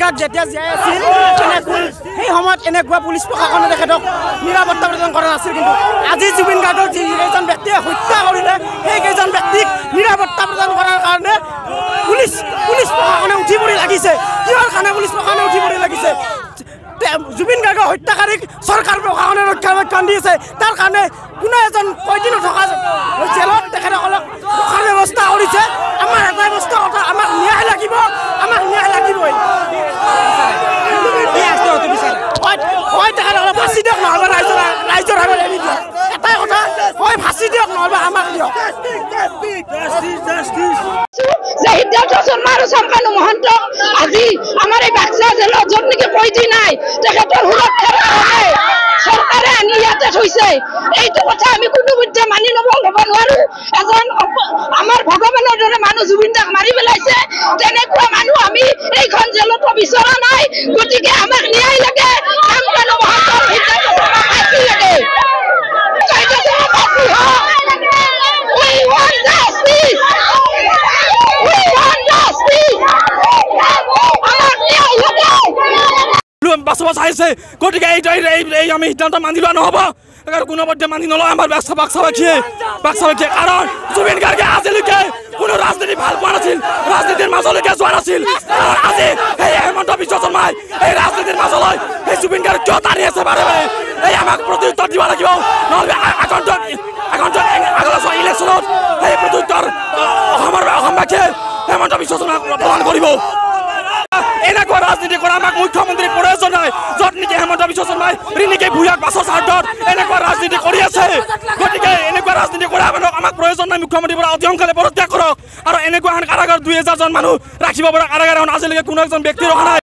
Guard যেতিয়া জীয়াই আছিল সেই সময়ত এনেকুৱা পুলিচ প্ৰশাসনে তেখেতক নিৰাপত্তা প্ৰদান কৰা নাছিল কিন্তু আজি জুবিন গাৰ্গক যিকেইজন ব্যক্তিয়ে হত্যা কৰিলে সেইকেইজন ব্যক্তিক নিৰাপত্তা প্ৰদান কৰাৰ কাৰণে পুলিচ প্ৰশাসনে উঠি পৰি লাগিছে কিহৰ কাৰণে পুলিচ প্ৰশাসনে উঠি পৰি লাগিছে জুবিন গাৰ্গৰ হত্যাকাৰীক চৰকাৰ প্ৰশাসনে ৰক্ষণাবেক্ষণ দি আছে তাৰ কাৰণে কোনো এজন কয়দী নথকা জেলত তেখেতসকলক ৰখাৰ ব্যৱস্থা কৰিছে আমাৰ এটাই বস্তু কথা আমাক ন্যায় লাগিবই হয় তেখেতসকলক ফাঁচি দিয়ক নহ'লে ৰাইজৰ আগত এৰি দিয়ক এটাই কথা হয় ফাঁচি দিয়ক নহ'লে আমাক দিয়ক সিদ্ধাৰ্থ শৰ্মা আৰু চম্পানু মহন্ত আজি আমাৰ এই বাক্সা জেলত য'ত নেকি কয়দী নাই তেখেতৰ সুৰক্ষাৰ কাৰণে চৰকাৰে আনি ইয়াতে থৈছে এইটো কথা আমি কোনোপধ্যে মানি ল'ব নোৱাৰো এজন আমাৰ ভগৱানৰ দৰে মানুহ জুবিন দাক মাৰি পেলাইছে তেনেকুৱা মানুহ আমি এইখন জেলতো বিচৰা নাই গতিকে আমাক ন্যায় লাগে চম্পানু মহন্তৰ সিদ্ধাৰ্থ শৰ্মা ফাঁচি লাগে বাছবা চাইছে গতিকে এই আমি সিদ্ধান্ত মানি লোৱা নহ'ব কোনোপধ্যে মানি নলওঁ আমাৰ বাক্সাবাসীয়ে কাৰণ জুবিন গাৰ্গে আজিলৈকে কোনো ৰাজনীতি ভাল পোৱা নাছিল ৰাজনীতিৰ মাজলৈকে যোৱা নাছিল আজি সেই হেমন্ত বিশ্ব শৰ্মাই এই ৰাজনীতিৰ মাজলৈ সেই জুবিন গাৰ্গ কিয় টানি আছে বাৰে বাৰে এই আমাক প্ৰত্যুত্তৰ দিব লাগিব নহ'লে আগন্তুক ইলেকশ্যনত সেই প্ৰত্যুত্তৰ অসমবাসীয়ে হেমন্ত বিশ্ব শৰ্মাক প্ৰদান কৰিব এনেকুৱা ৰাজনীতি কৰা আমাক মুখ্যমন্ত্ৰীৰ প্ৰয়োজন নাই য'ত নেকি হেমন্ত বিশ্ব শৰ্মাই ৰিণিকে ভূঞাক বাছৰ স্বাৰ্থত এনেকুৱা ৰাজনীতি কৰি আছে গতিকে এনেকুৱা ৰাজনীতি কৰা মানুহক আমাক প্ৰয়োজন নাই মুখ্যমন্ত্ৰীৰ পৰা অতি সোনকালে পদত্যাগ কৰক আৰু এনেকুৱা এখন কাৰাগাৰ 2000জন মানুহ ৰাখিব পৰা কাৰাগাৰ আজিলৈকে কোনো এজন ব্যক্তি ৰখা নাই।